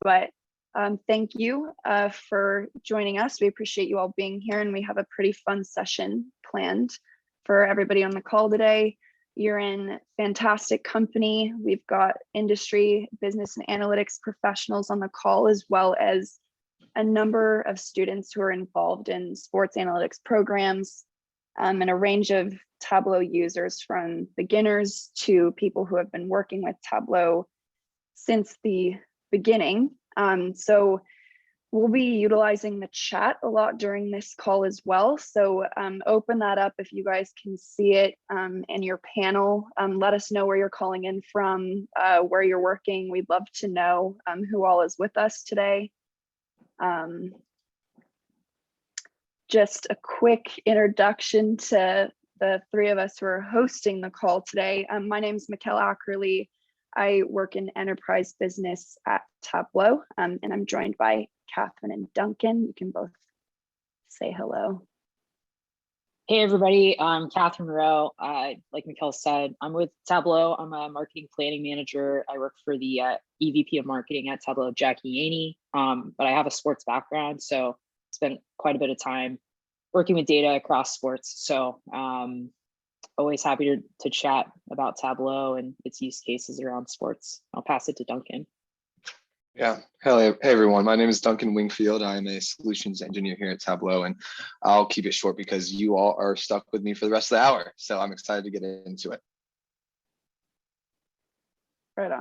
But thank you for joining us. We appreciate you all being here, and we have a pretty fun session planned for everybody on the call today. You're in fantastic company. We've got industry, business, and analytics professionals on the call, as well as a number of students who are involved in sports analytics programs, and a range of Tableau users, from beginners to people who have been working with Tableau since the beginning. So we'll be utilizing the chat a lot during this call as well. So open that up if you guys can see it in your panel. Let us know where you're calling in from, where you're working. We'd love to know who all is with us today. Just a quick introduction to the three of us who are hosting the call today. My name is Mikkel Ackerley. I work in enterprise business at Tableau, and I'm joined by Catherine and Duncan. You can both say hello. Hey everybody, I'm Catherine Rowe. Like Mikkel said, I'm with Tableau. I'm a marketing planning manager. I work for the EVP of marketing at Tableau, Jackie Yaney, but I have a sports background, so spent quite a bit of time working with data across sports. So always happy to chat about Tableau and its use cases around sports. I'll pass it to Duncan. Yeah, hey everyone, my name is Duncan Wingfield. I'm a solutions engineer here at Tableau, and I'll keep it short because you all are stuck with me for the rest of the hour. So I'm excited to get into it. Right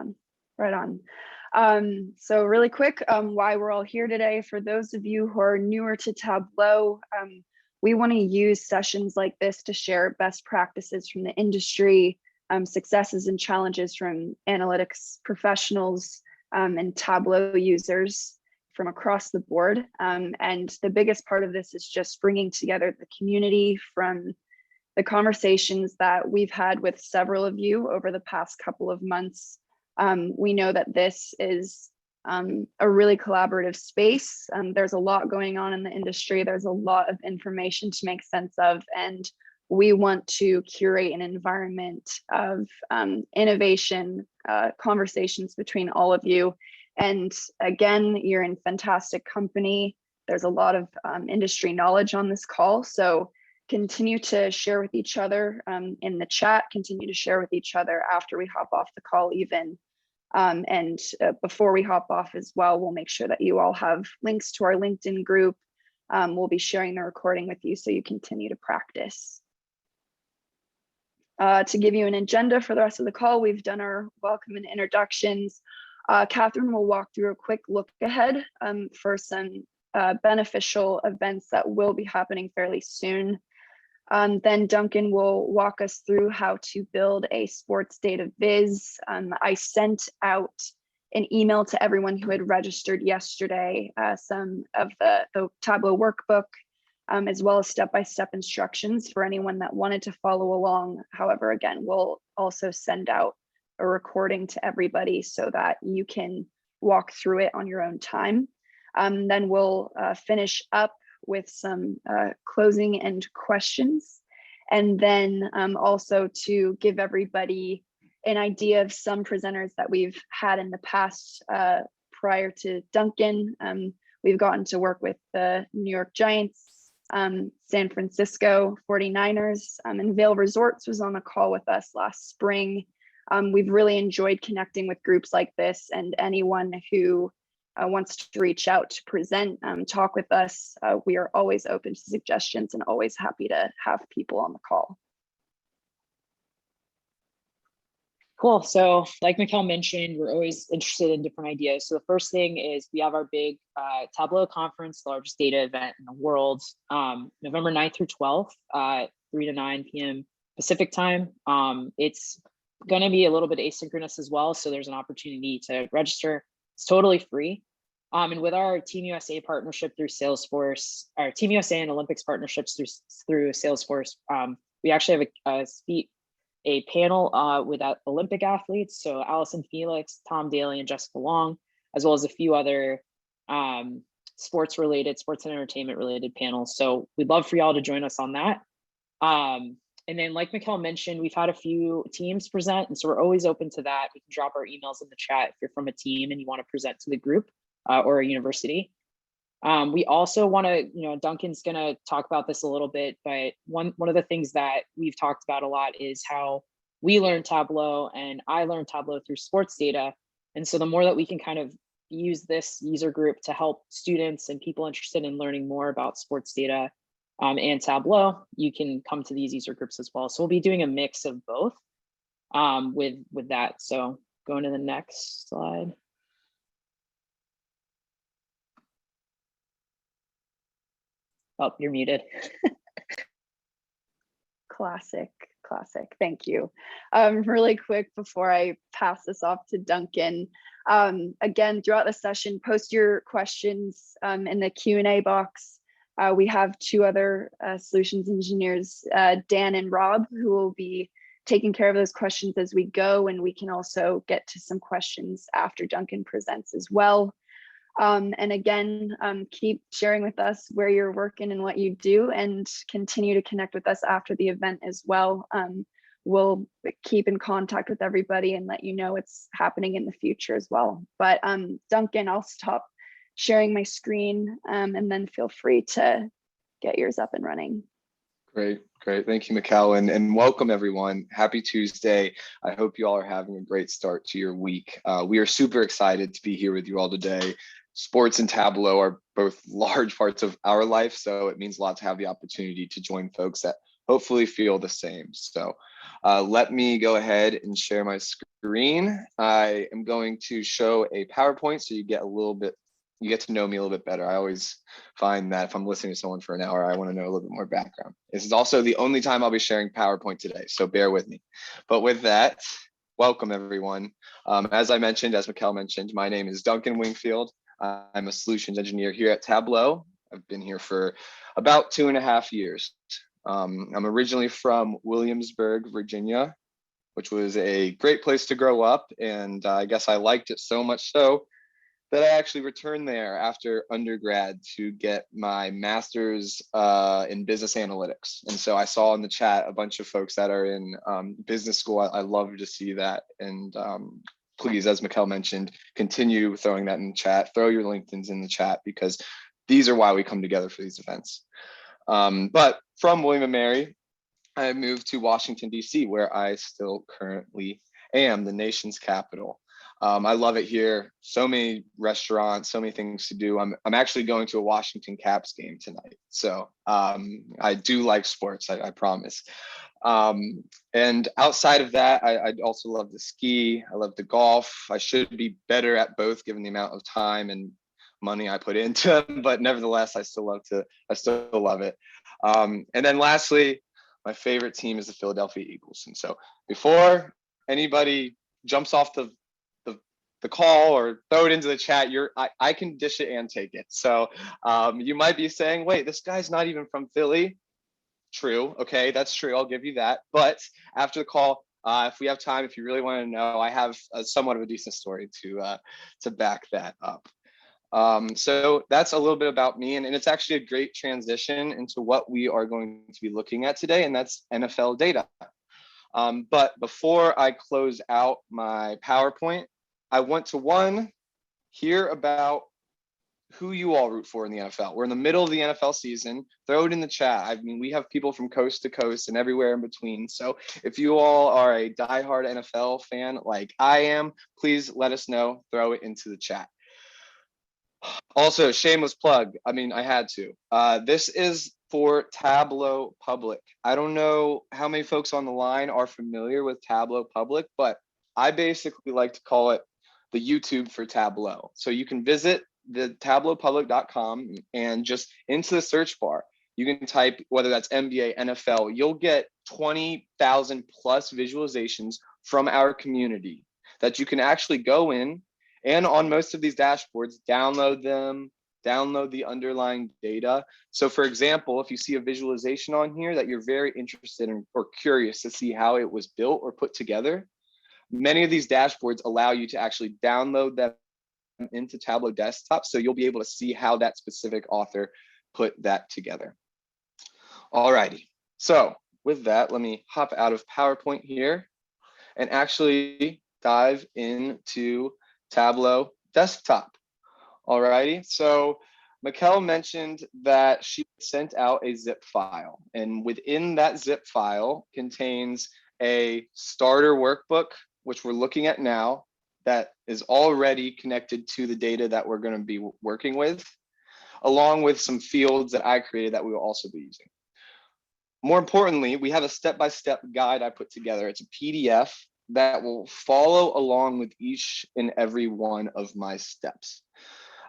on. So really quick, why we're all here today. For those of you who are newer to Tableau, we want to use sessions like this to share best practices from the industry, successes and challenges from analytics professionals and Tableau users from across the board. And the biggest part of this is just bringing together the community from the conversations that we've had with several of you over the past couple of months. We know that this is a really collaborative space. There's a lot going on in the industry. There's a lot of information to make sense of, and we want to curate an environment of innovation, conversations between all of you. And again, you're in fantastic company. There's a lot of industry knowledge on this call. So continue to share with each other in the chat, continue to share with each other after we hop off the call even. And before we hop off as well, we'll make sure that you all have links to our LinkedIn group. We'll be sharing the recording with you so you continue to practice. To give you an agenda for the rest of the call, we've done our welcome and introductions. Catherine will walk through a quick look ahead for some beneficial events that will be happening fairly soon. Then Duncan will walk us through how to build a sports data viz. I sent out an email to everyone who had registered yesterday, some of the Tableau workbook, as well as step-by-step instructions for anyone that wanted to follow along. However, again, we'll also send out a recording to everybody so that you can walk through it on your own time. Then we'll finish up with some closing and questions. And then also to give everybody an idea of some presenters that we've had in the past prior to Duncan. We've gotten to work with the New York Giants, San Francisco 49ers, and Vail Resorts was on a call with us last spring. We've really enjoyed connecting with groups like this, and anyone who wants to reach out to present, talk with us. We are always open to suggestions and always happy to have people on the call. Cool. So like Mikkel mentioned, we're always interested in different ideas. So the first thing is we have our big Tableau Conference, the largest data event in the world, November 9th through 12th, 3 to 9 p.m. Pacific time. It's going to be a little bit asynchronous as well. So there's an opportunity to register. It's totally free. And with our Team USA partnership through Salesforce, our Team USA and Olympics partnerships through Salesforce, we actually have a panel with Olympic athletes. So Allison Felix, Tom Daly, and Jessica Long, as well as a few other sports and entertainment related panels. So we'd love for y'all to join us on that. And then like Mikkel mentioned, we've had a few teams present. And so we're always open to that. We can drop our emails in the chat if you're from a team and you want to present to the group. or a university. We also want to, Duncan's going to talk about this a little bit, but one of the things that we've talked about a lot is how we learn Tableau, and I learned Tableau through sports data. And so the more that we can kind of use this user group to help students and people interested in learning more about sports data and Tableau, you can come to these user groups as well. So we'll be doing a mix of both with that. So going to the next slide. Oh, you're muted. Classic. Thank you. Really quick before I pass this off to Duncan. Again, throughout the session, post your questions in the Q&A box. We have two other solutions engineers, Dan and Rob, who will be taking care of those questions as we go, and we can also get to some questions after Duncan presents as well. And again, keep sharing with us where you're working and what you do, and continue to connect with us after the event as well. We'll keep in contact with everybody and let you know what's happening in the future as well. But Duncan, I'll stop sharing my screen and then feel free to get yours up and running. Great. Thank you, Mikkel, and welcome everyone. Happy Tuesday. I hope you all are having a great start to your week. We are super excited to be here with you all today. Sports and Tableau are both large parts of our life, so it means a lot to have the opportunity to join folks that hopefully feel the same. So let me go ahead and share my screen. I am going to show a PowerPoint so you get to know me a little bit better. I always find that if I'm listening to someone for an hour, I want to know a little bit more background. This is also the only time I'll be sharing PowerPoint today, so bear with me. But with that, welcome everyone. As Mikkel mentioned, my name is Duncan Wingfield. I'm a solutions engineer here at Tableau. I've been here for about 2.5 years. I'm originally from Williamsburg, Virginia, which was a great place to grow up. And I guess I liked it so much so that I actually returned there after undergrad to get my master's in business analytics. And so I saw in the chat a bunch of folks that are in business school. I love to see that. And please, as Mikkel mentioned, continue throwing that in the chat, throw your LinkedIns in the chat, because these are why we come together for these events. But from William & Mary, I moved to Washington, D.C., where I still currently am, the nation's capital. I love it here. So many restaurants, so many things to do. I'm actually going to a Washington Caps game tonight. So I do like sports, I promise. And outside of that, I also love to ski. I love to golf. I should be better at both given the amount of time and money I put into them, but nevertheless, I still love it. And then lastly, my favorite team is the Philadelphia Eagles. And so before anybody jumps off the call or throw it into the chat, I can dish it and take it. So you might be saying, wait, this guy's not even from Philly. True. Okay, that's true. I'll give you that. But after the call, if we have time, if you really want to know, I have somewhat of a decent story to back that up. So that's a little bit about me, and it's actually a great transition into what we are going to be looking at today, and that's NFL data. But before I close out my PowerPoint, I want to hear about who you all root for in the NFL. We're in the middle of the NFL season. Throw it in the chat. I mean, we have people from coast to coast and everywhere in between. So if you all are a diehard NFL fan like I am, please let us know. Throw it into the chat. Also, shameless plug. I mean, I had to. This is for Tableau Public. I don't know how many folks on the line are familiar with Tableau Public, but I basically like to call it the YouTube for Tableau. So you can visit the TableauPublic.com and just into the search bar, you can type whether that's NBA, NFL, you'll get 20,000 plus visualizations from our community that you can actually go in and on most of these dashboards, download them, download the underlying data. So for example, if you see a visualization on here that you're very interested in or curious to see how it was built or put together, many of these dashboards allow you to actually download them into Tableau Desktop, so you'll be able to see how that specific author put that together. Alrighty, so with that, let me hop out of PowerPoint here and actually dive into Tableau Desktop. Alrighty, so Mikkel mentioned that she sent out a zip file, and within that zip file contains a starter workbook, which we're looking at now, that is already connected to the data that we're going to be working with, along with some fields that I created that we will also be using. More importantly, we have a step-by-step guide I put together. It's a PDF that will follow along with each and every one of my steps.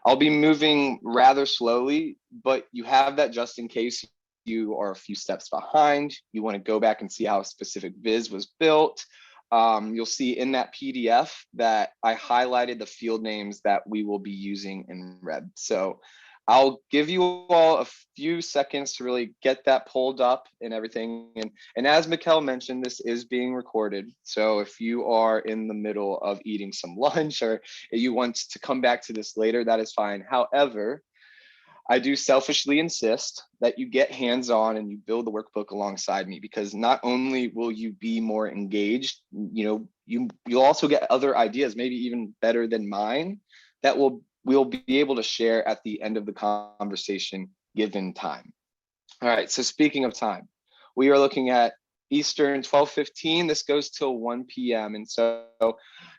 I'll be moving rather slowly, but you have that just in case you are a few steps behind. You want to go back and see how a specific viz was built. You'll see in that PDF that I highlighted the field names that we will be using in red. So I'll give you all a few seconds to really get that pulled up and everything. And as Mikkel mentioned, this is being recorded. So if you are in the middle of eating some lunch or you want to come back to this later, that is fine. However, I do selfishly insist that you get hands-on and you build the workbook alongside me, because not only will you be more engaged, you'll also get other ideas, maybe even better than mine, that we'll be able to share at the end of the conversation given time. All right, so speaking of time, we are looking at Eastern 12:15. This goes till 1 p.m. And so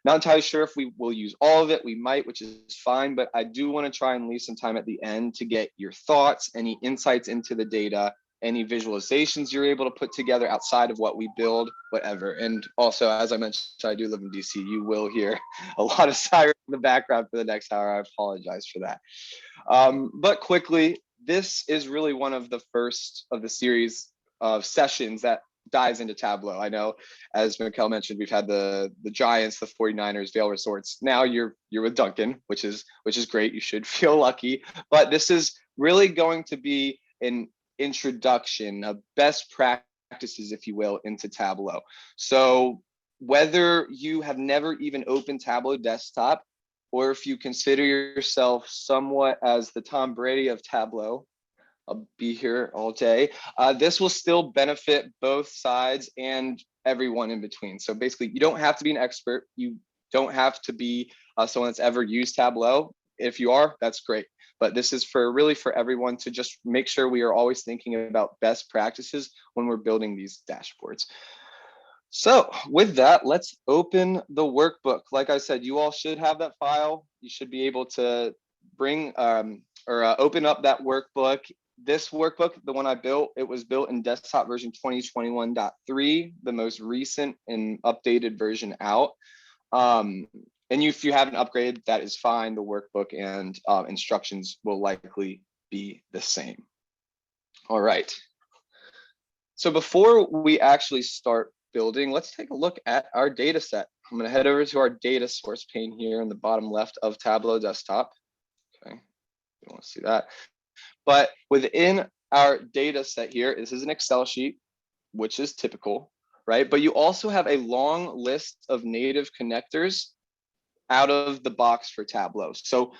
not entirely sure if we will use all of it. We might, which is fine, but I do want to try and leave some time at the end to get your thoughts, any insights into the data, any visualizations you're able to put together outside of what we build, whatever. And also, as I mentioned, I do live in DC. You will hear a lot of sirens in the background for the next hour. I apologize for that. But quickly, this is really one of the first of the series of sessions that dives into Tableau. I know, as Mikkel mentioned, we've had the Giants, the 49ers, Vail Resorts. Now you're with Duncan, which is great. You should feel lucky. But this is really going to be an introduction of best practices, if you will, into Tableau. So whether you have never even opened Tableau Desktop, or if you consider yourself somewhat as the Tom Brady of Tableau, I'll be here all day. This will still benefit both sides and everyone in between. So basically, you don't have to be an expert. You don't have to be someone that's ever used Tableau. If you are, that's great. But this is really for everyone to just make sure we are always thinking about best practices when we're building these dashboards. So with that, let's open the workbook. Like I said, you all should have that file. You should be able to bring open up that workbook. This workbook, the one I built, it was built in desktop version 2021.3, the most recent and updated version out. And if you haven't upgraded, that is fine. The workbook and instructions will likely be the same. All right. So before we actually start building, let's take a look at our data set. I'm going to head over to our data source pane here in the bottom left of Tableau Desktop. Okay, you want to see that. But within our data set here, this is an Excel sheet, which is typical, right? But you also have a long list of native connectors out of the box for Tableau. So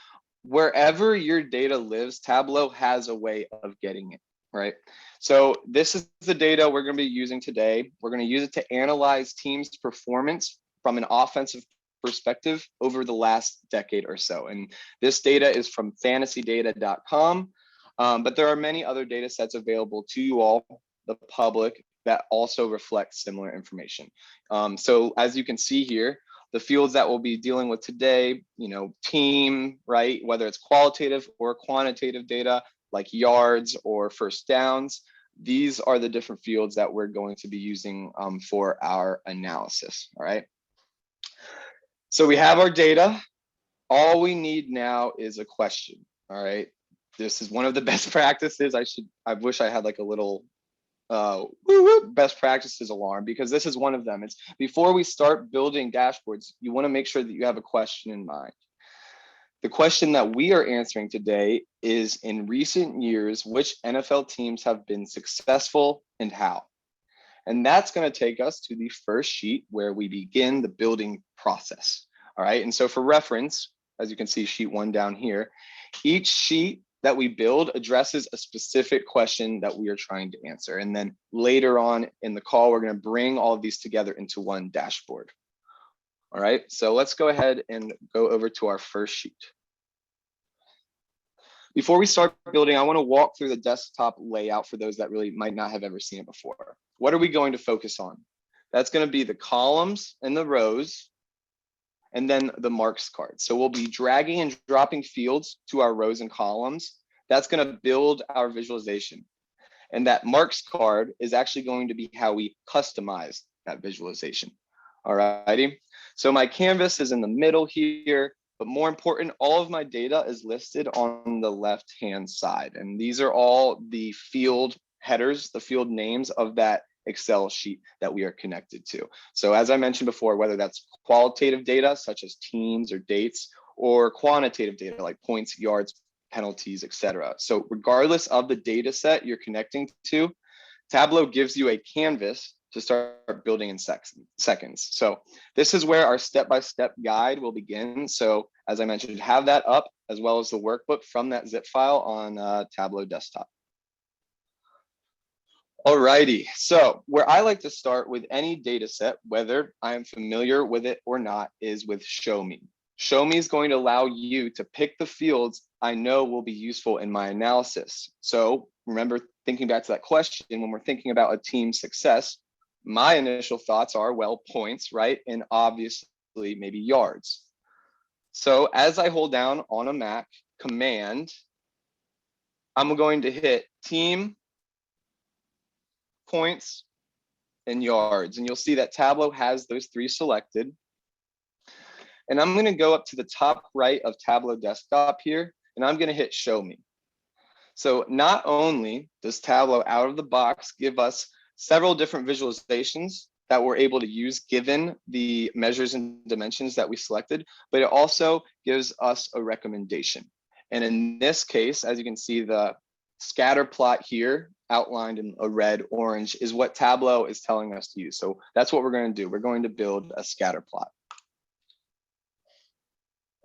wherever your data lives, Tableau has a way of getting it, right? So this is the data we're going to be using today. We're going to use it to analyze teams' performance from an offensive perspective over the last decade or so. And this data is from fantasydata.com, but there are many other data sets available to you all, the public, that also reflect similar information. So as you can see here, the fields that we'll be dealing with today, team, right? Whether it's qualitative or quantitative data like yards or first downs, these are the different fields that we're going to be using for our analysis, all right? So we have our data. All we need now is a question, all right? This is one of the best practices. I wish I had like a little best practices alarm, because this is one of them. It's before we start building dashboards, you want to make sure that you have a question in mind. The question that we are answering today is, in recent years, which NFL teams have been successful and how? And that's going to take us to the first sheet where we begin the building process. All right. And so for reference, as you can see, sheet 1 down here, each sheet that we build addresses a specific question that we are trying to answer. And then later on in the call, we're going to bring all of these together into one dashboard. All right, so let's go ahead and go over to our first sheet. Before we start building, I want to walk through the desktop layout for those that really might not have ever seen it before. What are we going to focus on? That's going to be the columns and the rows, and then the marks card. So we'll be dragging and dropping fields to our rows and columns. That's going to build our visualization. And that marks card is actually going to be how we customize that visualization. All righty. So my canvas is in the middle here, but more important, all of my data is listed on the left-hand side. And these are all the field headers, the field names of that Excel sheet that we are connected to. So as I mentioned before, whether that's qualitative data such as teams or dates, or quantitative data like points, yards, penalties, etc. So regardless of the data set you're connecting to, Tableau gives you a canvas to start building in seconds. So this is where our step-by-step guide will begin. So as I mentioned, have that up as well as the workbook from that zip file on Tableau Desktop. Alrighty, so where I like to start with any data set, whether I am familiar with it or not, is with Show Me. Show Me is going to allow you to pick the fields I know will be useful in my analysis. So remember, thinking back to that question, when we're thinking about a team's success, my initial thoughts are, well, points, right? And obviously maybe yards. So as I hold down on a Mac, Command, I'm going to hit Team, Points, and Yards. And you'll see that Tableau has those three selected. And I'm going to go up to the top right of Tableau Desktop here, and I'm going to hit Show Me. So not only does Tableau out of the box give us several different visualizations that we're able to use given the measures and dimensions that we selected, but it also gives us a recommendation. And in this case, as you can see, the scatter plot here outlined in a red, orange is what Tableau is telling us to use. So that's what we're going to do. We're going to build a scatter plot.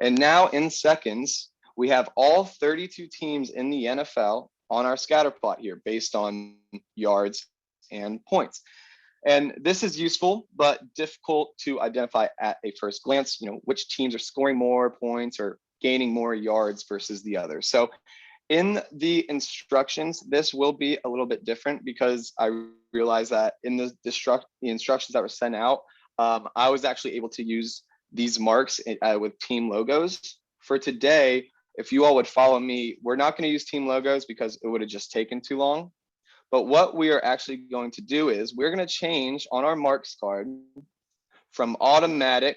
And now in seconds, we have all 32 teams in the NFL on our scatter plot here based on yards and points. And this is useful, but difficult to identify at a first glance, which teams are scoring more points or gaining more yards versus the other. So in the instructions, this will be a little bit different because I realized that in the instructions that were sent out, I was actually able to use these marks with team logos. For today, if you all would follow me, we're not going to use team logos because it would have just taken too long. But what we are actually going to do is we're going to change on our marks card from automatic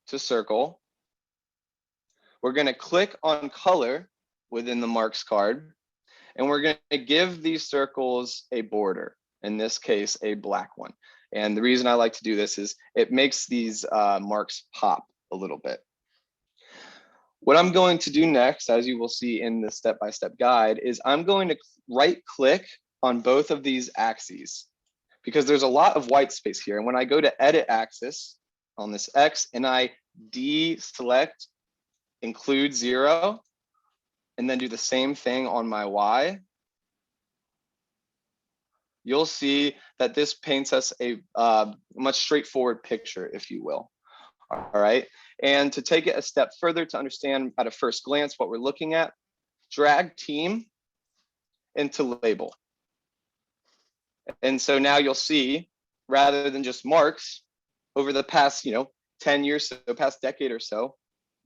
to circle. We're going to click on color within the marks card, and we're going to give these circles a border, in this case, a black one. And the reason I like to do this is it makes these marks pop a little bit. What I'm going to do next, as you will see in the step-by-step guide, is I'm going to right-click on both of these axes because there's a lot of white space here. And when I go to edit axis on this X and I deselect include 0 and then do the same thing on my Y, you'll see that this paints us a much straightforward picture, if you will. All right. And to take it a step further to understand at a first glance what we're looking at, drag team into label. And so now you'll see, rather than just marks, over the past 10 years, so the past decade or so,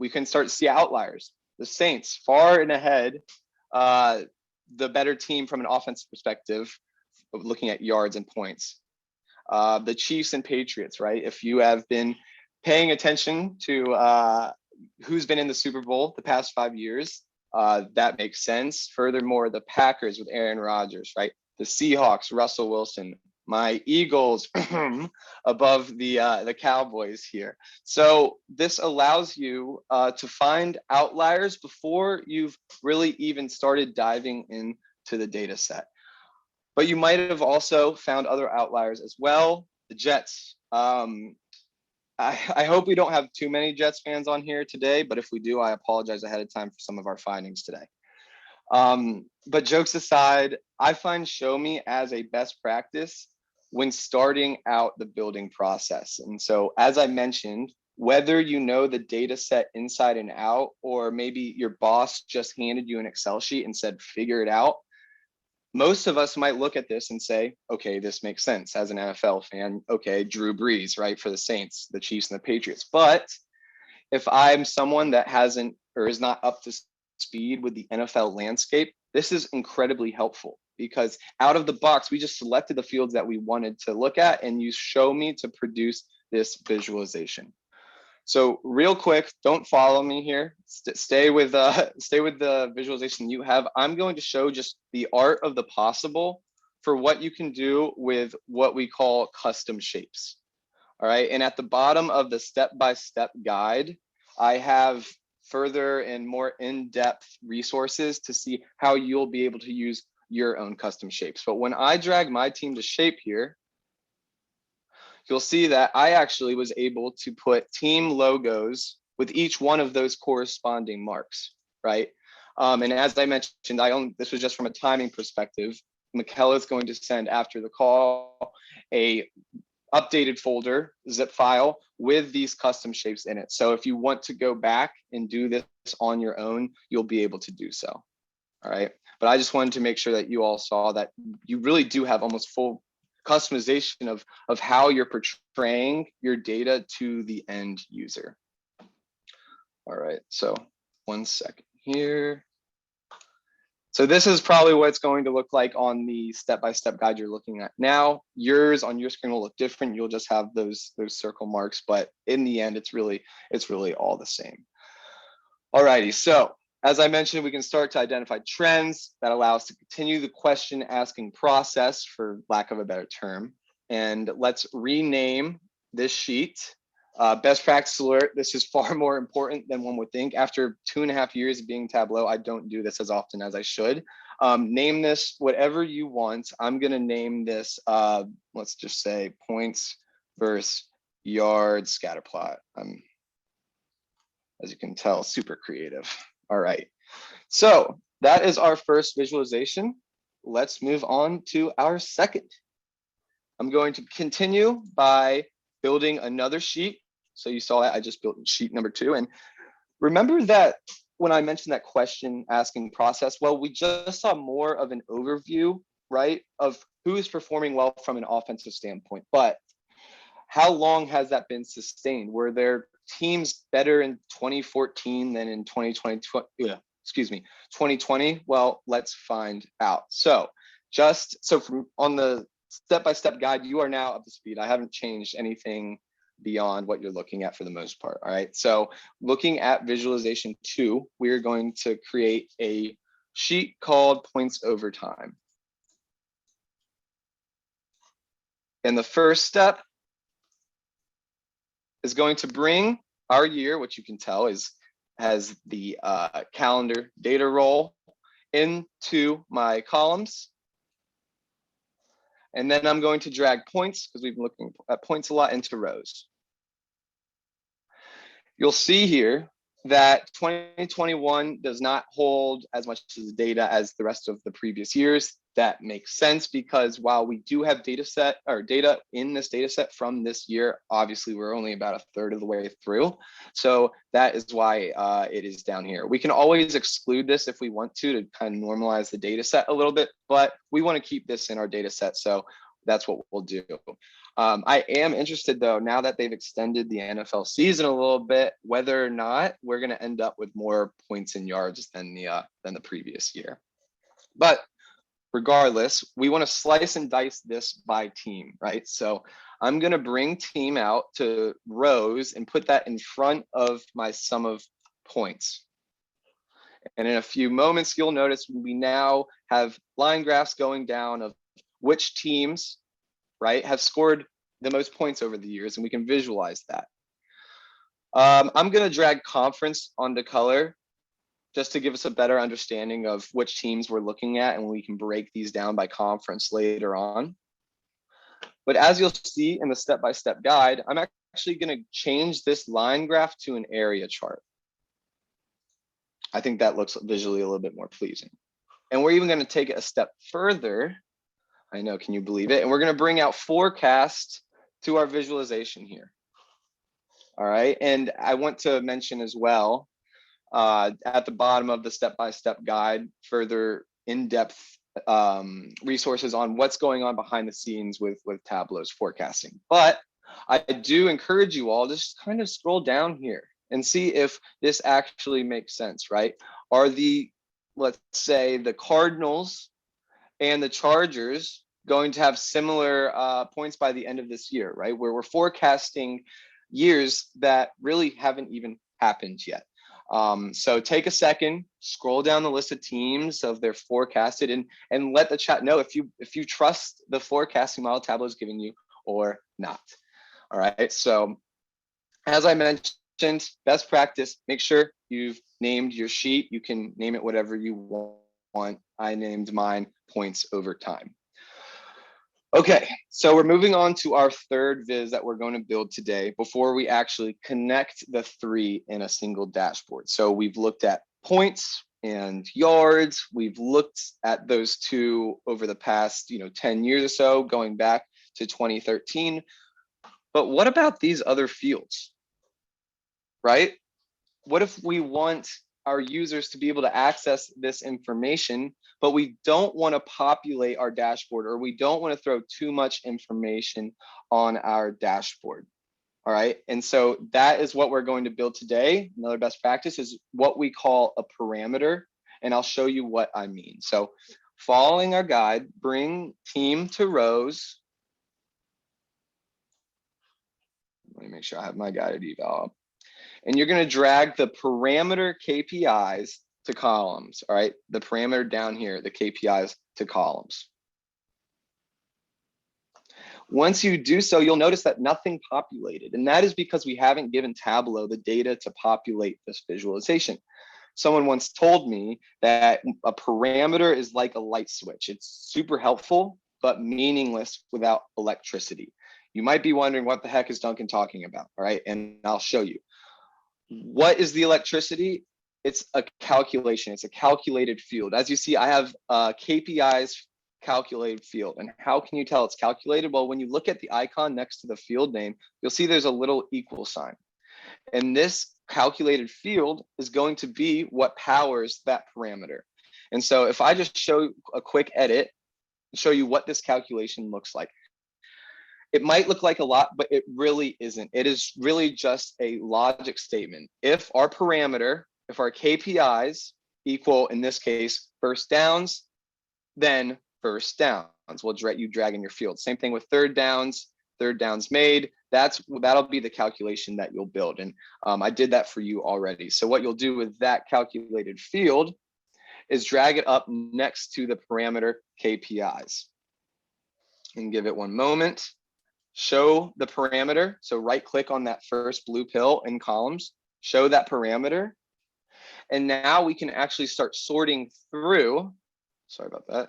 we can start to see outliers. The Saints far and ahead, the better team from an offensive perspective, looking at yards and points. The Chiefs and Patriots, right? If you have been paying attention to who's been in the Super Bowl the past 5 years, that makes sense. Furthermore, the Packers with Aaron Rodgers, right? The Seahawks, Russell Wilson, my Eagles above the Cowboys here. So this allows you to find outliers before you've really even started diving into the data set. But you might have also found other outliers as well. The Jets. I hope we don't have too many Jets fans on here today, but if we do, I apologize ahead of time for some of our findings today. But jokes aside, I find Show Me as a best practice when starting out the building process. And so, as I mentioned, whether you know the data set inside and out, or maybe your boss just handed you an Excel sheet and said, figure it out. Most of us might look at this and say, okay, this makes sense as an NFL fan. Okay, Drew Brees, right, for the Saints, the Chiefs, and the Patriots. But if I'm someone that hasn't or is not up to speed with the NFL landscape, this is incredibly helpful, because out of the box, we just selected the fields that we wanted to look at, and you show me to produce this visualization. So real quick, don't follow me here. Stay with the visualization you have. I'm going to show just the art of the possible for what you can do with what we call custom shapes. All right, and at the bottom of the step-by-step guide, I have further and more in-depth resources to see how you'll be able to use your own custom shapes. But when I drag my team to shape here, you'll see that I actually was able to put team logos with each one of those corresponding marks, right? And as I mentioned, this was just from a timing perspective. Michaela is going to send after the call a updated folder, zip file with these custom shapes in it. So if you want to go back and do this on your own, you'll be able to do so. All right. But I just wanted to make sure that you all saw that you really do have almost full customization of how you're portraying your data to the end user. All right, so 1 second here. So this is probably what it's going to look like on the step-by-step guide you're looking at now. Yours on your screen will look different. You'll just have those circle marks, but in the end, it's really all the same. All righty, so as I mentioned, we can start to identify trends that allow us to continue the question asking process, for lack of a better term. And let's rename this sheet. Best practice alert, this is far more important than one would think. After 2.5 years of being Tableau, I don't do this as often as I should. Name this whatever you want. I'm gonna name this, let's just say points versus yards scatter plot. I'm, as you can tell, super creative. All right, so that is our first visualization. Let's move on to our second. I'm going to continue by building another sheet. So you saw I just built sheet number 2. And remember that when I mentioned that question asking process, well, we just saw more of an overview, right, of who is performing well from an offensive standpoint. But how long has that been sustained? Were there teams better in 2014 than in 2020? Well, let's find out. So from on the step-by-step guide, you are now up to speed. I haven't changed anything beyond what you're looking at for the most part. All right, so looking at visualization 2, we're going to create a sheet called points over time. And the first step is going to bring our year, which you can tell has the calendar data roll, into my columns. And then I'm going to drag points, because we've been looking at points a lot, into rows. You'll see here that 2021 does not hold as much data as the rest of the previous years. That makes sense, because while we do have data in this data set from this year, obviously we're only about 1/3 of the way through. So that is why it is down here. We can always exclude this if we want to kind of normalize the data set a little bit, but we want to keep this in our data set. So that's what we'll do. I am interested, though, now that they've extended the NFL season a little bit, whether or not we're going to end up with more points and yards than the previous year. But regardless, we want to slice and dice this by team, right? So I'm going to bring team out to rows and put that in front of my sum of points. And in a few moments, you'll notice we now have line graphs going down of which teams, right, have scored the most points over the years, and we can visualize that. I'm going to drag conference onto color just to give us a better understanding of which teams we're looking at, and we can break these down by conference later on. But as you'll see in the step-by-step guide, I'm actually going to change this line graph to an area chart. I think that looks visually a little bit more pleasing. And we're even going to take it a step further. I know, can you believe it? And we're going to bring out forecast to our visualization here. All right, and I want to mention as well, at the bottom of the step-by-step guide, further in-depth resources on what's going on behind the scenes with Tableau's forecasting. But I do encourage you all to just kind of scroll down here and see if this actually makes sense, right? Are let's say the Cardinals and the Chargers going to have similar points by the end of this year, right? Where we're forecasting years that really haven't even happened yet. So take a second, scroll down the list of teams of their forecasted, and let the chat know if you trust the forecasting model Tableau is giving you or not. All right, so as I mentioned, best practice, make sure you've named your sheet. You can name it whatever you want. I named mine points over time. Okay, so we're moving on to our third viz that we're going to build today before we actually connect the three in a single dashboard. So we've looked at points and yards. We've looked at those two over the past 10 years or so, going back to 2013. But what about these other fields, right? What if we want our users to be able to access this information, but we don't want to populate our dashboard, or we don't want to throw too much information on our dashboard? All right, and so that is what we're going to build today. Another best practice is what we call a parameter, and I'll show you what I mean. So following our guide, bring team to rows. Let me make sure I have my guided eval up. And you're going to drag the parameter KPIs to columns. All right, the parameter down here, the KPIs to columns. Once you do so, you'll notice that nothing populated, and that is because we haven't given Tableau the data to populate this visualization. Someone once told me that a parameter is like a light switch. It's super helpful, but meaningless without electricity. You might be wondering, what the heck is Duncan talking about? All right, and I'll show you. What is the electricity? It's a calculation. It's a calculated field. As you see, I have KPIs calculated field. And how can you tell it's calculated? Well, when you look at the icon next to the field name, you'll see there's a little equal sign. And this calculated field is going to be what powers that parameter. And so if I just show a quick edit, show you what this calculation looks like. It might look like a lot, but it really isn't. It is really just a logic statement. If our parameter, if our KPIs equal, in this case, first downs, then first downs. We'll you drag in your field. Same thing with third downs made. That'll be the calculation that you'll build. And I did that for you already. So what you'll do with that calculated field is drag it up next to the parameter KPIs. And give it one moment. Show the parameter. So right click on that first blue pill in columns, show that parameter. And now we can actually start sorting through, sorry about that,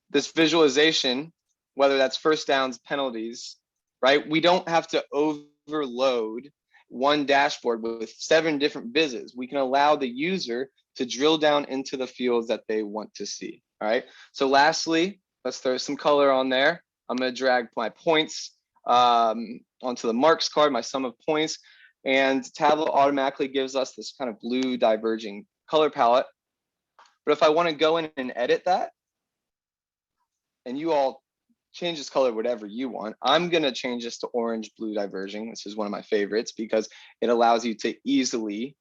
this visualization, whether that's first downs, penalties, right? We don't have to overload one dashboard with 7 different vizzes. We can allow the user to drill down into the fields that they want to see, all right? So lastly, let's throw some color on there. I'm going to drag my points onto the marks card, my sum of points, and Tableau automatically gives us this kind of blue diverging color palette. But if I want to go in and edit that, and you all change this color whatever you want, I'm going to change this to orange blue diverging. This is one of my favorites because it allows you to easily,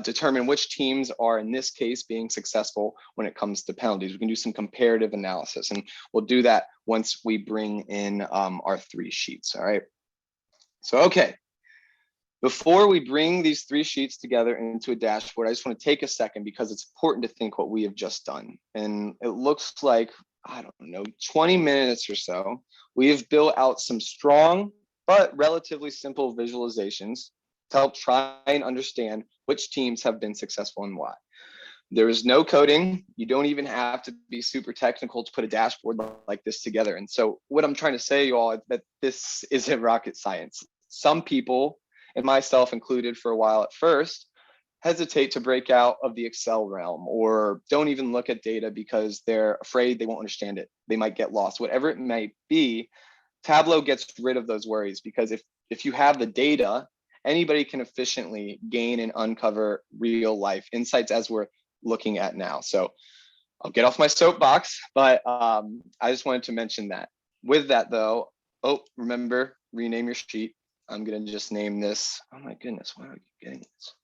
determine which teams are, in this case, being successful when it comes to penalties. We can do some comparative analysis, and we'll do that once we bring in our 3 sheets. All right. So, okay. Before we bring these 3 sheets together into a dashboard, I just want to take a second because it's important to think what we have just done. And it looks like, 20 minutes or so, we have built out some strong but relatively simple visualizations to help try and understand which teams have been successful and why. There is no coding. You don't even have to be super technical to put a dashboard like this together. And so what I'm trying to say, you all, is that this isn't rocket science. Some people, and myself included for a while at first, hesitate to break out of the Excel realm or don't even look at data because they're afraid they won't understand it. They might get lost, whatever it may be. Tableau gets rid of those worries, because if you have the data, anybody can efficiently gain and uncover real life insights as we're looking at now. So I'll get off my soapbox, but I just wanted to mention that. With that though, oh, remember, rename your sheet. I'm gonna just name this. Oh my goodness, why do I keep getting this?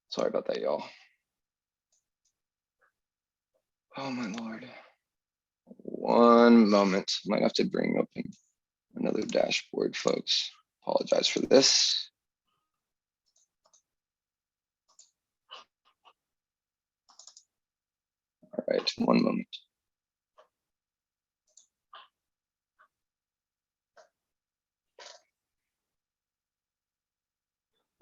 Sorry about that, y'all. Oh my Lord. One moment, might have to bring open another dashboard, folks. Apologize for this. All right, one moment.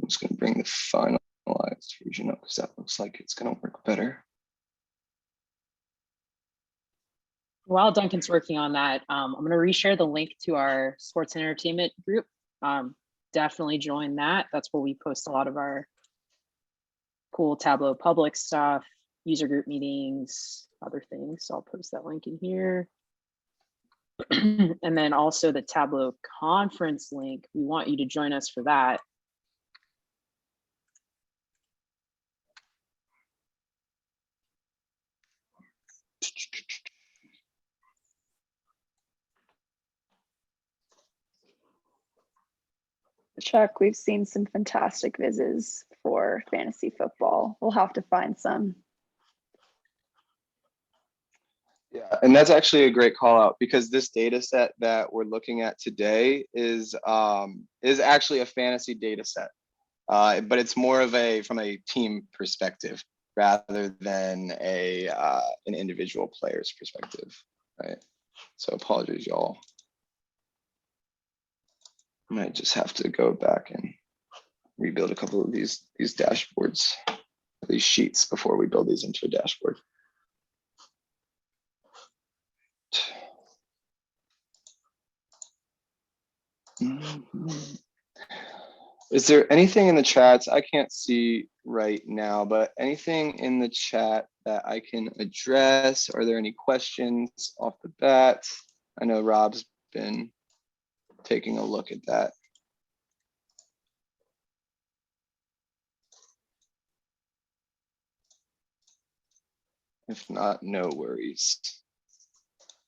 I'm just going to bring the finalized version up because that looks like it's going to work better. While Duncan's working on that, I'm going to reshare the link to our sports and entertainment group. Definitely join that. That's where we post a lot of our cool Tableau Public stuff, user group meetings, other things. So I'll post that link in here. And then also the Tableau Conference link. We want you to join us for that. Chuck, we've seen some fantastic vises for fantasy football. We'll have to find some. Yeah, and that's actually a great call out, because this data set that we're looking at today is actually a fantasy data set, but it's more of from a team perspective rather than an individual player's perspective, right? So apologies, y'all. I might just have to go back and rebuild a couple of these dashboards, these sheets, before we build these into a dashboard. Is there anything in the chats I can't see right now, but anything in the chat that I can address? Are there any questions off the bat? I know Rob's been taking a look at that. If not, no worries.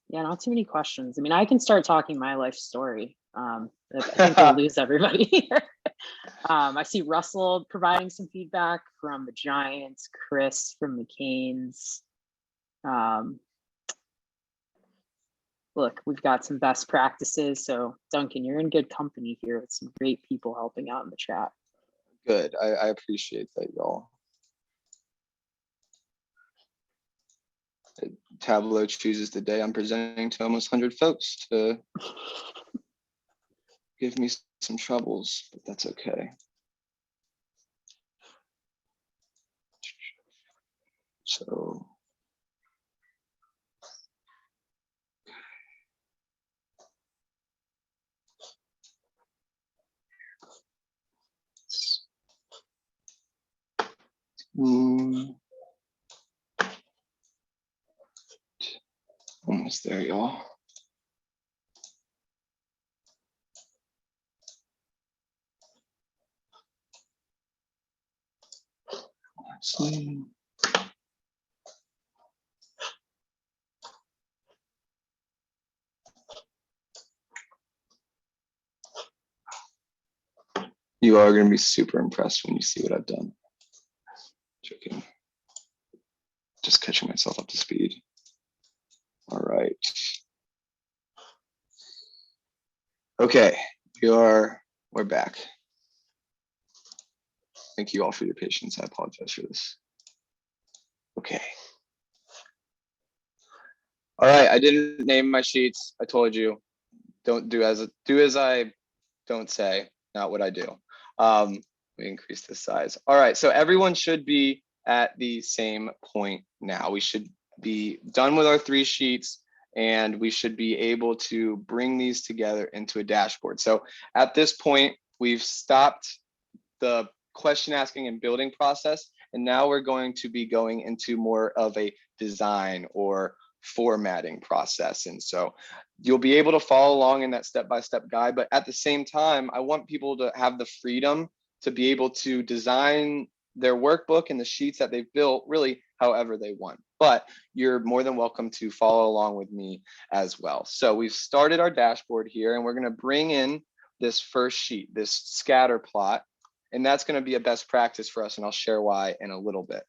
Yeah, not too many questions. I mean, I can start talking my life story. I think we'll lose everybody here. I see Russell providing some feedback from the Giants, Chris from the Canes. Look, we've got some best practices. So Duncan, you're in good company here with some great people helping out in the chat. Good, I appreciate that, y'all. Tableau chooses the day I'm presenting to almost 100 folks to give me some troubles, but that's okay. So almost there, y'all. You are going to be super impressed when you see what I've done. Joking. Just catching myself up to speed. All right. Okay, we're back. Thank you all for your patience. I apologize for this. Okay. All right, I didn't name my sheets. I told you, do as I don't say, not what I do. We increase the size. All right, so everyone should be at the same point now. We should be done with our 3 sheets, and we should be able to bring these together into a dashboard. So at this point, we've stopped the question asking and building process, and now we're going to be going into more of a design or formatting process. And so You'll be able to follow along in that step-by-step guide, but at the same time, I want people to have the freedom to be able to design their workbook and the sheets that they've built really however they want. But you're more than welcome to follow along with me as well. So we've started our dashboard here, and we're going to bring in this first sheet, this scatter plot, and that's going to be a best practice for us, and I'll share why in a little bit.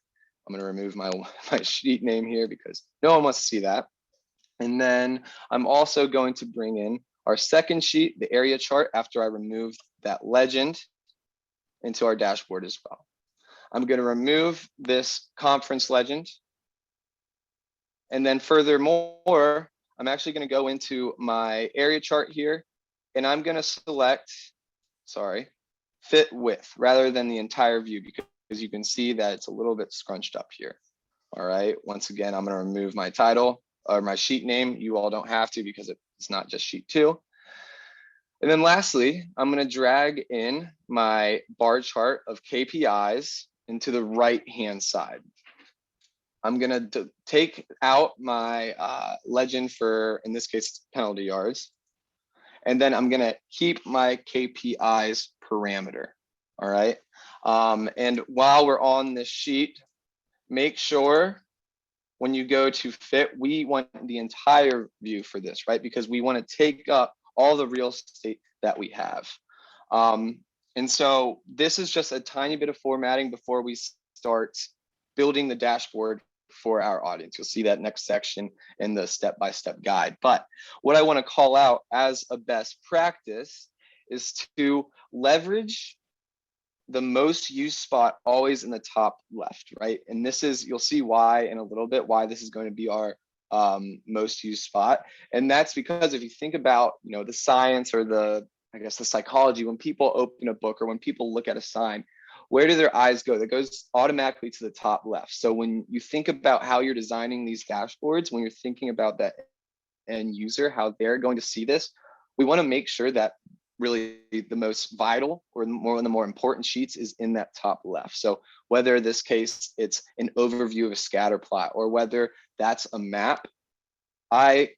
I'm going to remove my sheet name here because no one wants to see that. And then I'm also going to bring in our second sheet, the area chart, after I removed that legend into our dashboard as well. I'm going to remove this conference legend. And then furthermore, I'm actually going to go into my area chart here, and I'm going to select, fit width rather than the entire view, because you can see that it's a little bit scrunched up here. All right, once again, I'm going to remove my title or my sheet name. You all don't have to because it's not just sheet 2. And then lastly, I'm going to drag in my bar chart of KPIs into the right-hand side. I'm going to take out my legend for, in this case, penalty yards. And then I'm going to keep my KPIs parameter. All right. And while we're on this sheet, make sure when you go to fit, we want the entire view for this, right? Because we want to take up all the real estate that we have. And so this is just a tiny bit of formatting before we start building the dashboard for our audience. You'll see that next section in the step-by-step guide. But what I want to call out as a best practice is to leverage the most used spot always in the top left, right? And this is, you'll see why in a little bit, why this is going to be our most used spot. And that's because if you think about, the science or the psychology, when people open a book or when people look at a sign, where do their eyes go? That goes automatically to the top left. So when you think about how you're designing these dashboards, when you're thinking about that end user, how they're going to see this, we want to make sure that really the most vital or one of the more important sheets is in that top left. So whether in this case it's an overview of a scatter plot or whether that's a map, I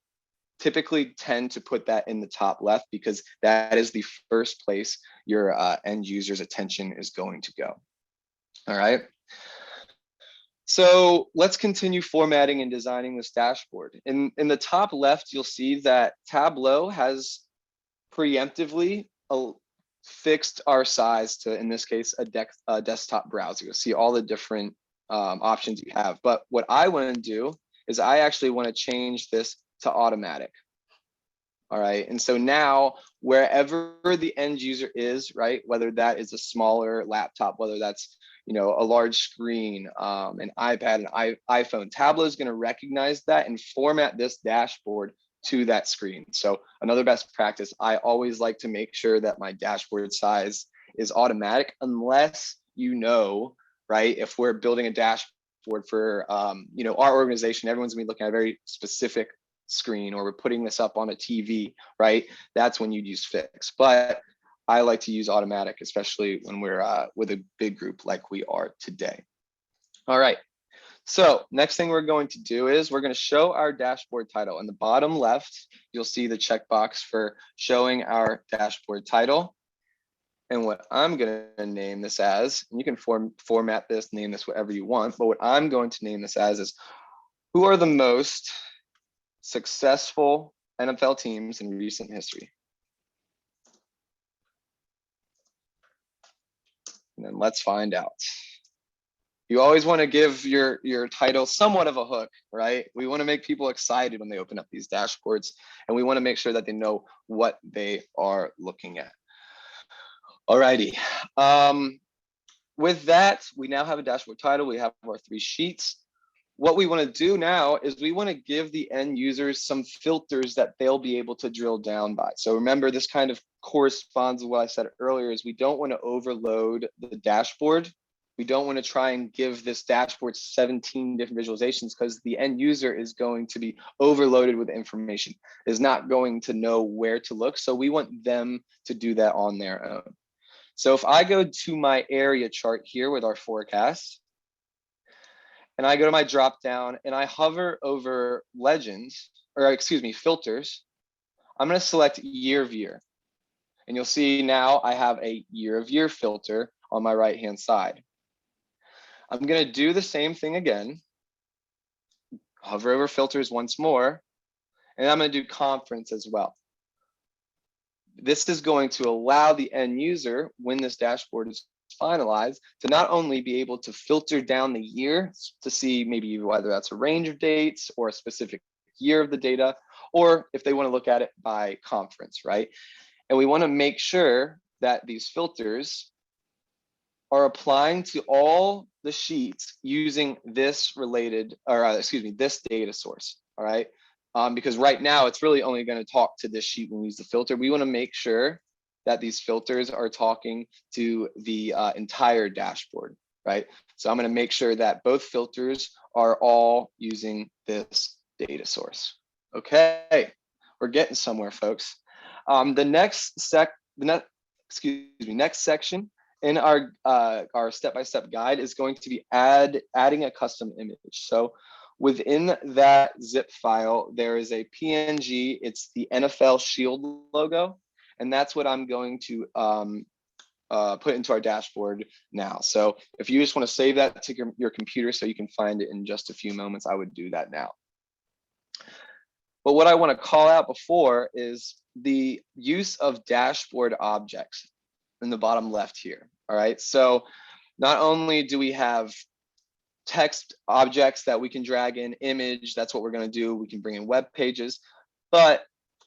typically tend to put that in the top left because that is the first place your end user's attention is going to go. All right. So let's continue formatting and designing this dashboard. In the top left, you'll see that Tableau has preemptively fixed our size to, in this case, a desktop browser. You'll see all the different options you have. But what I want to do is I actually want to change this to automatic. All right. And so now wherever the end user is, right, whether that is a smaller laptop, whether that's, a large screen, an iPad, an iPhone, Tableau is going to recognize that and format this dashboard to that screen. So another best practice, I always like to make sure that my dashboard size is automatic unless right, if we're building a dashboard for, our organization, everyone's gonna be looking at a very specific screen, or we're putting this up on a TV, right? That's when you'd use fix. But I like to use automatic, especially when we're with a big group like we are today. All right. So next thing we're going to do is we're going to show our dashboard title. In the bottom left, you'll see the checkbox for showing our dashboard title. And what I'm going to name this as, and you can format this, name this whatever you want, but what I'm going to name this as is, who are the most successful NFL teams in recent history? And then let's find out. You always want to give your title somewhat of a hook, right? We want to make people excited when they open up these dashboards, and we want to make sure that they know what they are looking at. Alrighty. With that, we now have a dashboard title. We have our 3 sheets. What we want to do now is we want to give the end users some filters that they'll be able to drill down by. So remember, this kind of corresponds to what I said earlier, is we don't want to overload the dashboard. We don't want to try and give this dashboard 17 different visualizations, because the end user is going to be overloaded with information, is not going to know where to look. So we want them to do that on their own. So if I go to my area chart here with our forecast, and I go to my drop down and I hover over legends, or excuse me, filters, I'm going to select year of year. And you'll see now I have a year of year filter on my right-hand side. I'm going to do the same thing again. Hover over filters once more, and I'm going to do conference as well. This is going to allow the end user, when this dashboard is finalized, to not only be able to filter down the year to see maybe whether that's a range of dates or a specific year of the data, or if they want to look at it by conference, right? And we want to make sure that these filters are applying to all the sheets using this this data source, all right? Because right now it's really only going to talk to this sheet when we use the filter. We want to make sure that these filters are talking to the entire dashboard, right? So I'm going to make sure that both filters are all using this data source. Okay, we're getting somewhere, folks. The next section in our step-by-step guide is going to be adding a custom image. So within that zip file, there is a PNG. It's the NFL Shield logo, and that's what I'm going to put into our dashboard now. So if you just want to save that to your computer so you can find it in just a few moments, I would do that now. But what I want to call out before is the use of dashboard objects in the bottom left here. All right, so not only do we have text objects that we can drag in, image, that's what we're going to do. We can bring in web pages, but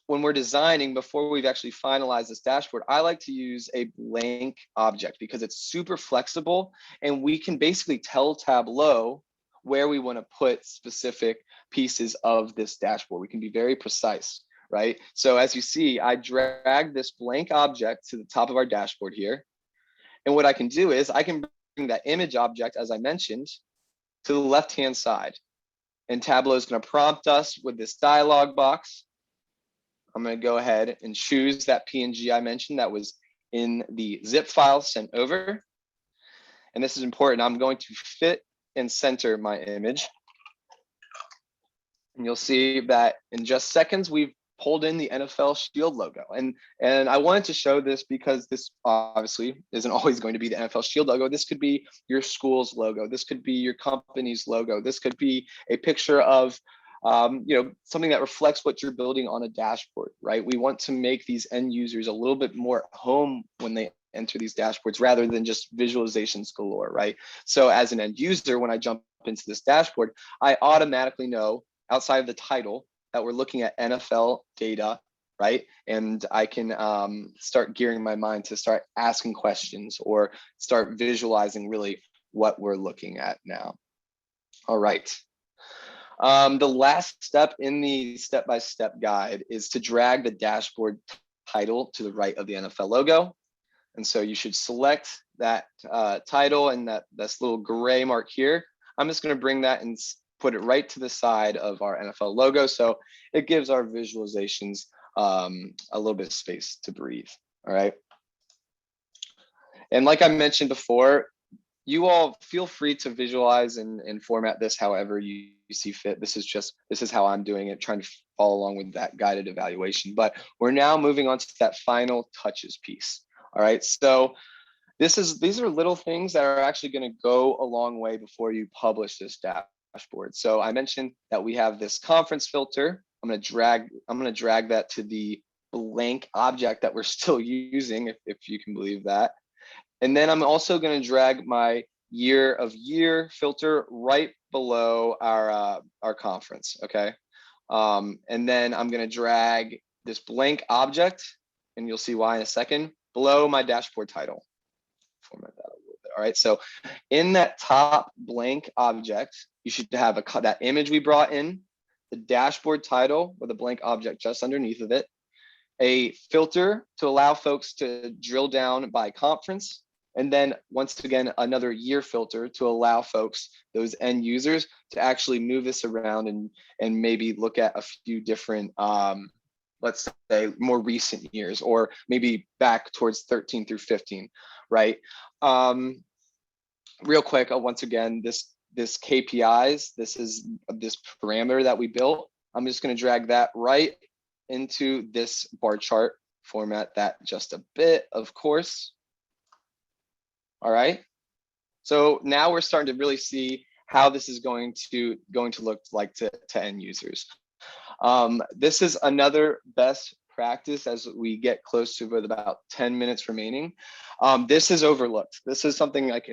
when we're designing, before we've actually finalized this dashboard, I like to use a blank object because it's super flexible and we can basically tell Tableau where we want to put specific pieces of this dashboard. We can be very precise, right? So as you see, I drag this blank object to the top of our dashboard here. And what I can do is I can bring that image object, as I mentioned, to the left-hand side. And Tableau is going to prompt us with this dialog box. I'm going to go ahead and choose that PNG I mentioned that was in the zip file sent over. And this is important. I'm going to fit and center my image. And you'll see that in just seconds, we've pulled in the NFL Shield logo. And I wanted to show this because this obviously isn't always going to be the NFL Shield logo. This could be your school's logo. This could be your company's logo. This could be a picture of something that reflects what you're building on a dashboard, right? We want to make these end users a little bit more at home when they enter these dashboards rather than just visualizations galore, right? So as an end user, when I jump into this dashboard, I automatically know outside of the title that we're looking at NFL data, right? And I can start gearing my mind to start asking questions or start visualizing really what we're looking at now. All right. The last step in the step-by-step guide is to drag the dashboard title to the right of the NFL logo. And so you should select that title and this little gray mark here. I'm just going to bring that and put it right to the side of our NFL logo. So it gives our visualizations a little bit of space to breathe. All right. And like I mentioned before, you all feel free to visualize and format this however you see fit. This is how I'm doing it, trying to follow along with that guided evaluation. But we're now moving on to that final touches piece. All right. So these are little things that are actually going to go a long way before you publish this dashboard. So I mentioned that we have this conference filter. I'm going to drag that to the blank object that we're still using, if you can believe that. And then I'm also going to drag my year of year filter right below our conference. Okay. And then I'm going to drag this blank object, and you'll see why in a second, below my dashboard title. Format that a little bit. All right. So in that top blank object, you should have that image we brought in, the dashboard title with a blank object just underneath of it, a filter to allow folks to drill down by conference, and then once again, another year filter to allow folks, those end users, to actually move this around and maybe look at a few different, let's say more recent years, or maybe back towards 13 through 15, right? Real quick, once again, this KPIs, this is this parameter that we built. I'm just going to drag that right into this bar chart, format that just a bit, of course. All right. So now we're starting to really see how this is going to look like to end users. This is another best practice as we get close to with about 10 minutes remaining. This is overlooked. This is something like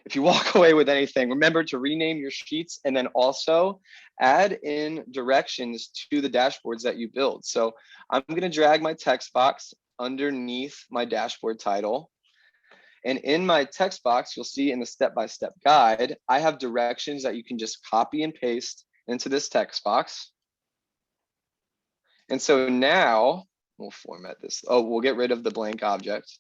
if you walk away with anything, remember to rename your sheets and then also add in directions to the dashboards that you build. So I'm going to drag my text box underneath my dashboard title. And in my text box, you'll see in the step-by-step guide, I have directions that you can just copy and paste into this text box. And so now we'll format this. Oh, we'll get rid of the blank object.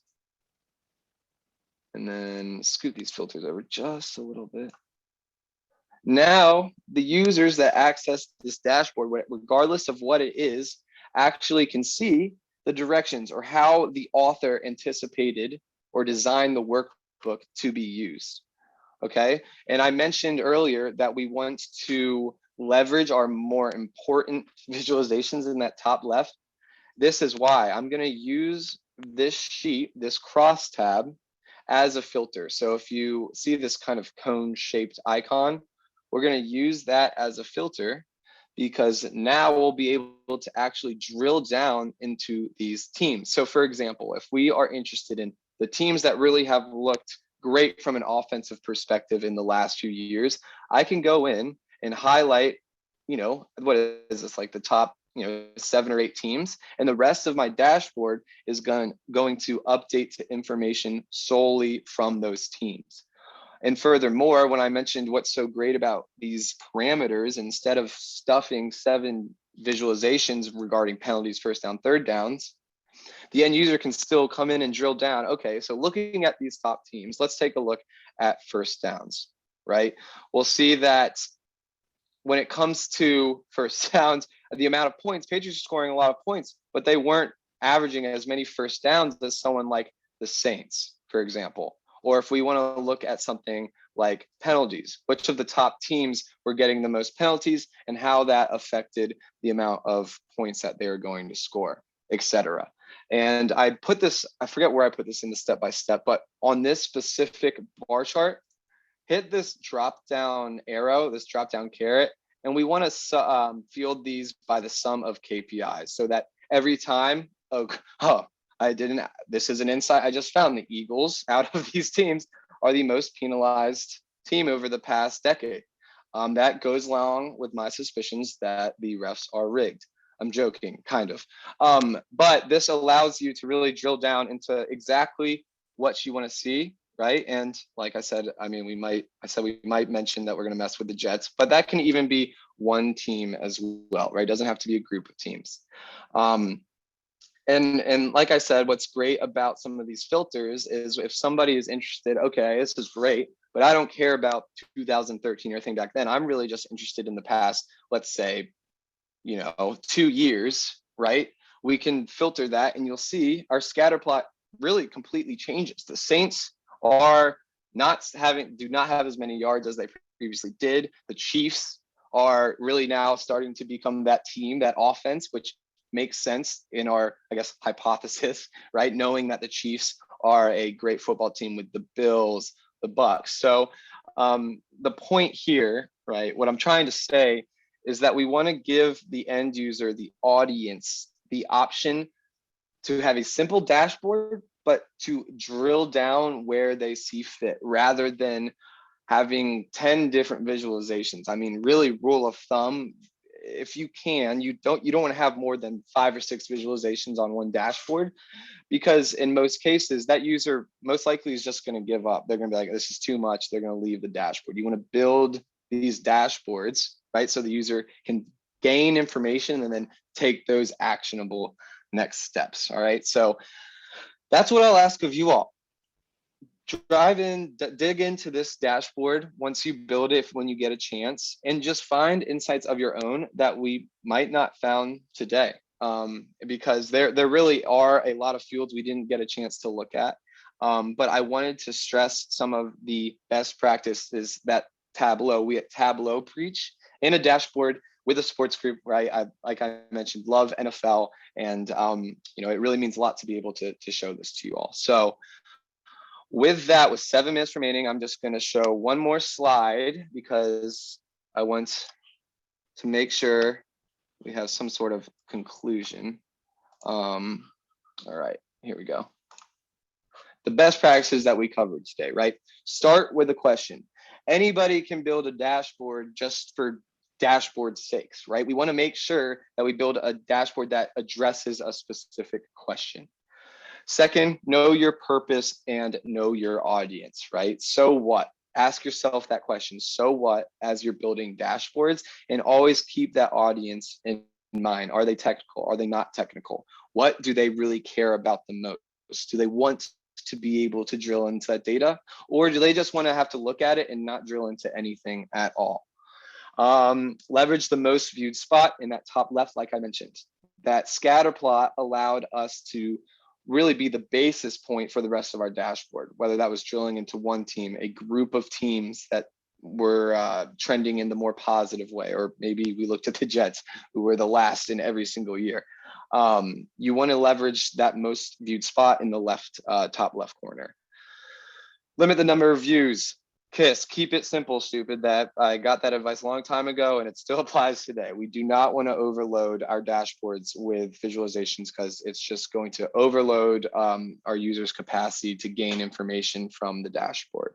And then scoot these filters over just a little bit. Now, the users that access this dashboard, regardless of what it is, actually can see the directions or how the author anticipated or designed the workbook to be used. Okay. And I mentioned earlier that we want to leverage our more important visualizations in that top left. This is why I'm going to use this sheet, this cross tab, as a filter. So if you see this kind of cone shaped icon, we're going to use that as a filter because now we'll be able to actually drill down into these teams. So for example, if we are interested in the teams that really have looked great from an offensive perspective in the last few years, I can go in and highlight, what is this, like the top, 7 or 8 teams, and the rest of my dashboard is going to update to information solely from those teams. And furthermore, when I mentioned what's so great about these parameters, instead of stuffing 7 visualizations regarding penalties, first down, third downs, the end user can still come in and drill down. Okay, so looking at these top teams, let's take a look at first downs, right? We'll see that when it comes to first downs, the amount of points, Patriots are scoring a lot of points, but they weren't averaging as many first downs as someone like the Saints, for example. Or if we want to look at something like penalties, which of the top teams were getting the most penalties and how that affected the amount of points that they were going to score, etc. And I put this, I forget where I put this in the step-by-step, but on this specific bar chart, hit this drop-down arrow, this drop-down caret, and we want to field these by the sum of KPIs so that every time, this is an insight I just found, the Eagles out of these teams are the most penalized team over the past decade. That goes along with my suspicions that the refs are rigged. I'm joking, kind of. But this allows you to really drill down into exactly what you want to see, right? And like I said, we might mention that we're going to mess with the Jets, but that can even be one team as well, right? It doesn't have to be a group of teams. And like I said, what's great about some of these filters is if somebody is interested, okay, this is great, but I don't care about 2013 or anything back then. I'm really just interested in the past, let's say, 2 years, right? We can filter that and you'll see our scatter plot really completely changes. The Saints do not have as many yards as they previously did. The Chiefs are really now starting to become that team, that offense, which makes sense in our, hypothesis, right? Knowing that the Chiefs are a great football team with the Bills, the Bucks. So the point here, right, what I'm trying to say is that we want to give the end user, the audience, the option to have a simple dashboard, but to drill down where they see fit rather than having 10 different visualizations. Really, rule of thumb, if you can, you don't want to have more than 5 or 6 visualizations on one dashboard, because in most cases that user most likely is just going to give up. They're going to be like, this is too much. They're going to leave the dashboard. You want to build these dashboards, right? So the user can gain information and then take those actionable next steps. All right. So that's what I'll ask of you all. Dig into this dashboard once you build it, when you get a chance, and just find insights of your own that we might not found today. Because there really are a lot of fields we didn't get a chance to look at. But I wanted to stress some of the best practices that we at Tableau preach in a dashboard with a sports group, right? Like I mentioned, love NFL, and it really means a lot to be able to show this to you all. So with that, with 7 minutes remaining, I'm just going to show one more slide because I want to make sure we have some sort of conclusion. All right, here we go. The best practices that we covered today, right? Start with a question. Anybody can build a dashboard just for dashboard's sakes, right? We want to make sure that we build a dashboard that addresses a specific question. Second, know your purpose and know your audience, right? So what? Ask yourself that question, so what, as you're building dashboards, and always keep that audience in mind. Are they technical? Are they not technical? What do they really care about the most? Do they want to be able to drill into that data, or do they just want to have to look at it and not drill into anything at all? Leverage the most viewed spot in that top left, like I mentioned. That scatter plot allowed us to really be the basis point for the rest of our dashboard, whether that was drilling into one team, a group of teams that were trending in the more positive way, or maybe we looked at the Jets, who were the last in every single year. You want to leverage that most viewed spot in the left, top left corner. Limit the number of views. KISS, keep it simple, stupid. That I got that advice a long time ago and it still applies today. We do not want to overload our dashboards with visualizations because it's just going to overload our users' capacity to gain information from the dashboard.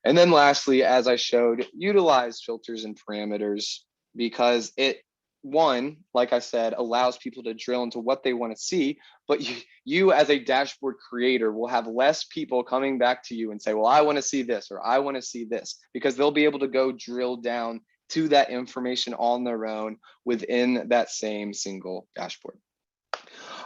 And then lastly, as I showed, utilize filters and parameters because it, one, like I said, allows people to drill into what they want to see, but you as a dashboard creator will have less people coming back to you and say, well, I want to see this, or I want to see this, because they'll be able to go drill down to that information on their own within that same single dashboard.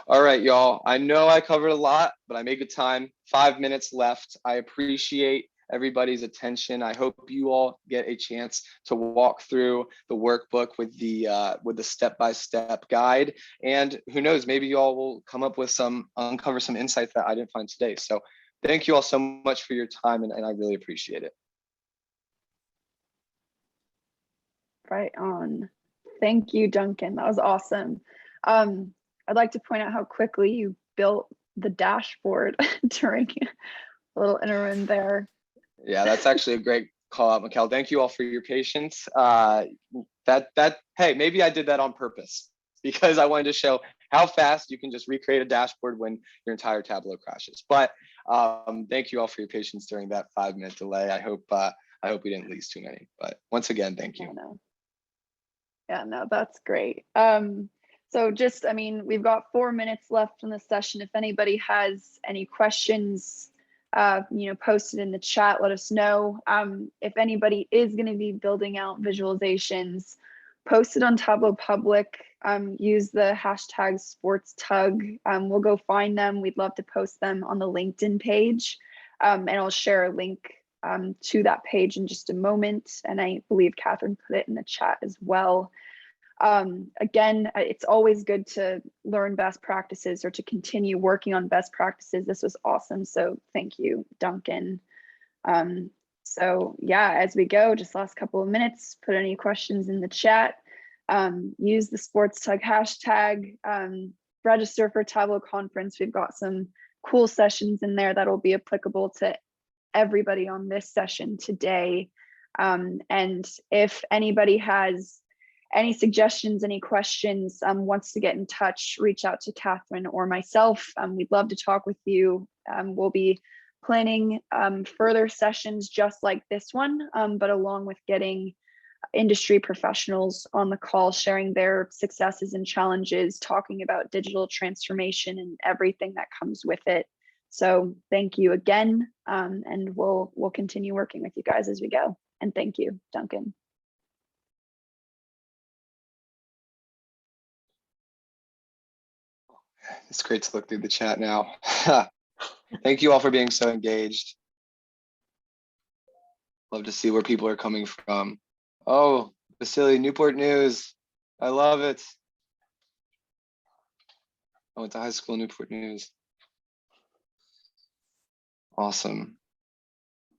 All right, y'all, I know I covered a lot, but I made good time. 5 minutes left. I appreciate everybody's attention. I hope you all get a chance to walk through the workbook with the step-by-step guide. And who knows, maybe you all will come up with uncover some insights that I didn't find today. So thank you all so much for your time, and I really appreciate it. Right on. Thank you, Duncan. That was awesome. I'd like to point out how quickly you built the dashboard during a little interim there. Yeah, that's actually a great call out, Mikkel. Thank you all for your patience. Hey, maybe I did that on purpose because I wanted to show how fast you can just recreate a dashboard when your entire Tableau crashes. But thank you all for your patience during that 5-minute delay. I hope we didn't lose too many. But once again, thank you. Yeah, no, that's great. So just, we've got 4 minutes left in the session. If anybody has any questions, post it in the chat, let us know. If anybody is going to be building out visualizations, post it on Tableau Public, use the hashtag #SportsTug. We'll go find them. We'd love to post them on the LinkedIn page. And I'll share a link to that page in just a moment. And I believe Catherine put it in the chat as well. Again, it's always good to learn best practices or to continue working on best practices. This was awesome. So thank you, Duncan. So yeah, as we go, just last couple of minutes, put any questions in the chat. Use the SportsTug hashtag, register for Tableau Conference. We've got some cool sessions in there that'll be applicable to everybody on this session today. And if anybody has any suggestions, any questions, wants to get in touch, reach out to Catherine or myself. We'd love to talk with you. We'll be planning further sessions just like this one, but along with getting industry professionals on the call, sharing their successes and challenges, talking about digital transformation and everything that comes with it. So thank you again, and we'll continue working with you guys as we go. And thank you, Duncan. It's great to look through the chat now. Thank you all for being so engaged. Love to see where people are coming from. Oh, Vasily, Newport News. I love it. I went to high school in Newport News. Awesome.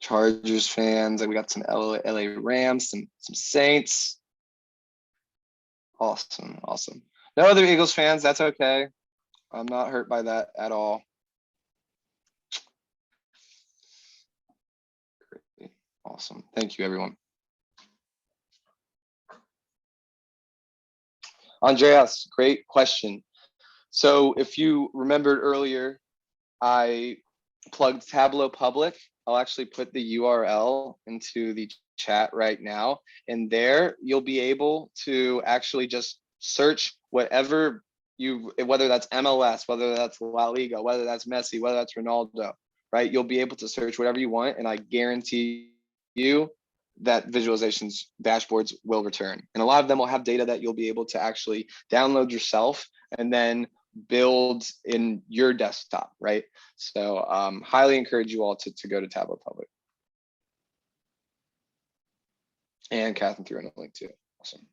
Chargers fans. We got some LA Rams, some Saints. Awesome, awesome. No other Eagles fans, that's okay. I'm not hurt by that at all. Great. Awesome, thank you everyone. Andreas, great question. So if you remembered earlier, I plugged Tableau Public. I'll actually put the URL into the chat right now. And there you'll be able to actually just search whatever whether that's MLS, whether that's La Liga, whether that's Messi, whether that's Ronaldo, right? You'll be able to search whatever you want. And I guarantee you that visualizations dashboards will return. And a lot of them will have data that you'll be able to actually download yourself and then build in your desktop, right? So highly encourage you all to go to Tableau Public. And Catherine threw in a link too. Awesome.